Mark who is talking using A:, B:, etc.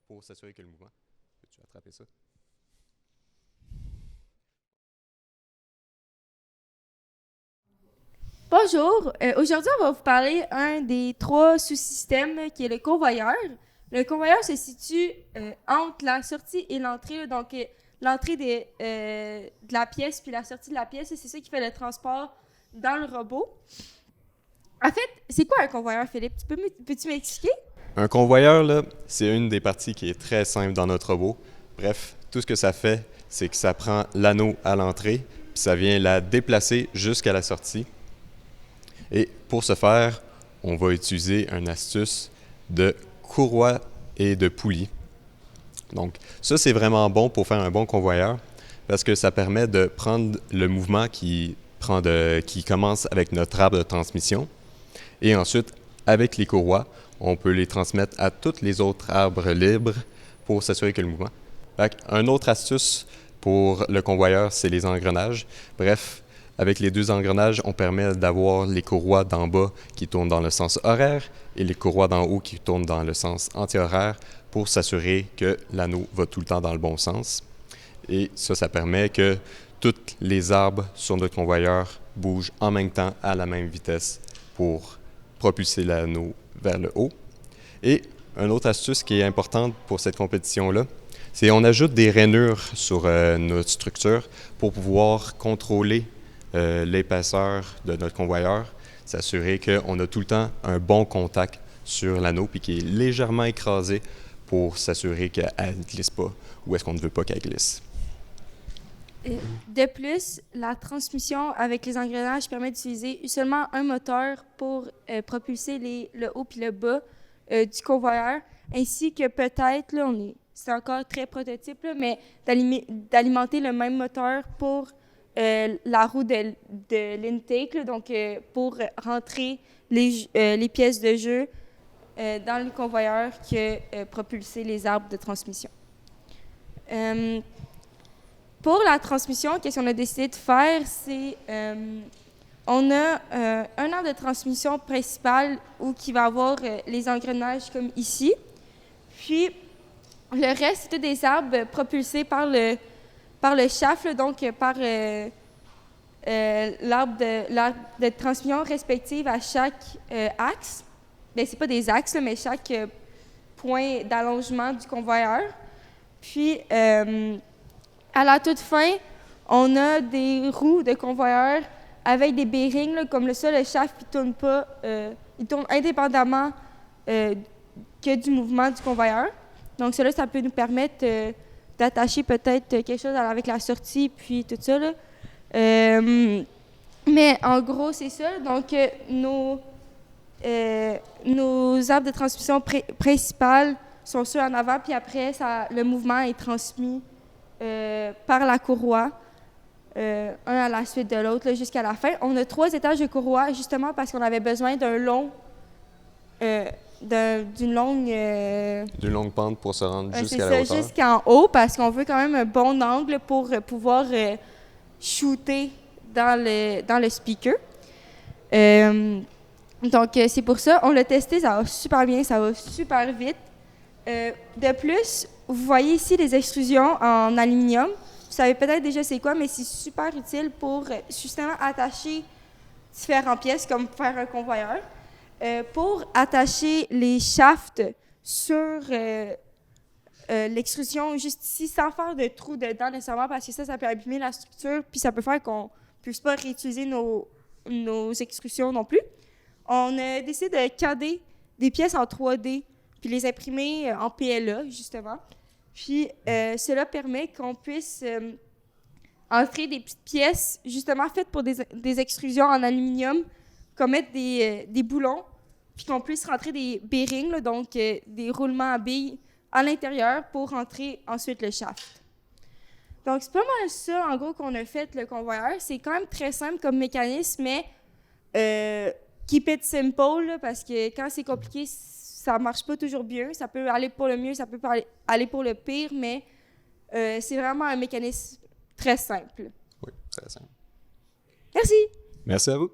A: pour s'assurer que le mouvement... Peux-tu attraper ça?
B: Bonjour, aujourd'hui on va vous parler un des trois sous-systèmes qui est le convoyeur. Le convoyeur se situe entre la sortie et l'entrée, là. Donc l'entrée de la pièce puis la sortie de la pièce, c'est ça qui fait le transport dans le robot. En fait, c'est quoi un convoyeur, Philippe? Peux-tu m'expliquer?
A: Un convoyeur, là, c'est une des parties qui est très simple dans notre robot. Bref, tout ce que ça fait, c'est que ça prend l'anneau à l'entrée, puis ça vient la déplacer jusqu'à la sortie. Et pour ce faire, on va utiliser une astuce de courroie et de poulie. Donc, ça, c'est vraiment bon pour faire un bon convoyeur parce que ça permet de prendre le mouvement qui commence avec notre arbre de transmission et ensuite, avec les courroies, on peut les transmettre à tous les autres arbres libres pour s'assurer que le mouvement. Un autre astuce pour le convoyeur, c'est les engrenages. Bref, avec les deux engrenages, on permet d'avoir les courroies d'en bas qui tournent dans le sens horaire et les courroies d'en haut qui tournent dans le sens anti-horaire pour s'assurer que l'anneau va tout le temps dans le bon sens. Et ça permet que tous les arbres sur notre convoyeur bougent en même temps à la même vitesse pour propulser l'anneau vers le haut. Et une autre astuce qui est importante pour cette compétition-là, c'est qu'on ajoute des rainures sur notre structure pour pouvoir contrôler l'épaisseur de notre convoyeur, s'assurer qu'on a tout le temps un bon contact sur l'anneau puis qu'il est légèrement écrasé pour s'assurer qu'elle ne glisse pas ou est-ce qu'on ne veut pas qu'elle glisse.
B: De plus, la transmission avec les engrenages permet d'utiliser seulement un moteur pour propulser le haut et le bas du convoyeur, ainsi que peut-être, là, c'est encore très prototype, là, mais d'alimenter le même moteur pour la roue de l'intake, là, donc pour rentrer les pièces de jeu dans le convoyeur que propulser les arbres de transmission. Pour la transmission, qu'est-ce qu'on a décidé de faire? C'est on a un arbre de transmission principal qui va avoir les engrenages comme ici. Puis le reste, c'est tous des arbres propulsés par le shaft, là, donc par l'arbre de transmission respective à chaque axe. Bien, c'est pas des axes, là, mais chaque point d'allongement du convoyeur. Puis à la toute fin, on a des roues de convoyeur avec des bearings, là, comme ça, le shaft ne tourne pas, il tourne indépendamment que du mouvement du convoyeur. Donc, cela, ça peut nous permettre d'attacher peut-être quelque chose avec la sortie, puis tout ça, là. Mais en gros, c'est ça. Donc, nos arbres de transmission principales sont ceux en avant, puis après, le mouvement est transmis par la courroie, un à la suite de l'autre, jusqu'à la fin. On a 3 étages de courroie, justement parce qu'on avait besoin d'une
A: longue pente pour se rendre jusqu'à la hauteur.
B: Jusqu'en haut, parce qu'on veut quand même un bon angle pour pouvoir shooter dans le speaker. Donc, c'est pour ça. On l'a testé, ça va super bien, ça va super vite. De plus, vous voyez ici les extrusions en aluminium. Vous savez peut-être déjà c'est quoi, mais c'est super utile pour justement attacher différentes pièces, comme faire un convoyeur. Pour attacher les shafts sur l'extrusion juste ici, sans faire de trou dedans nécessairement, parce que ça peut abîmer la structure, puis ça peut faire qu'on ne puisse pas réutiliser nos extrusions non plus. On a décidé de cadrer des pièces en 3D, puis les imprimer en PLA, justement. Puis cela permet qu'on puisse entrer des petites pièces, justement faites pour des extrusions en aluminium, comme mettre des boulons, puis qu'on puisse rentrer des bearings, là, donc des roulements à billes à l'intérieur pour rentrer ensuite le shaft. Donc, c'est pas mal ça, en gros, qu'on a fait le convoyeur. C'est quand même très simple comme mécanisme, mais keep it simple, là, parce que quand c'est compliqué, ça marche pas toujours bien. Ça peut aller pour le mieux, ça peut aller pour le pire, mais c'est vraiment un mécanisme très simple.
A: Oui, très simple.
B: Merci!
A: Merci à vous.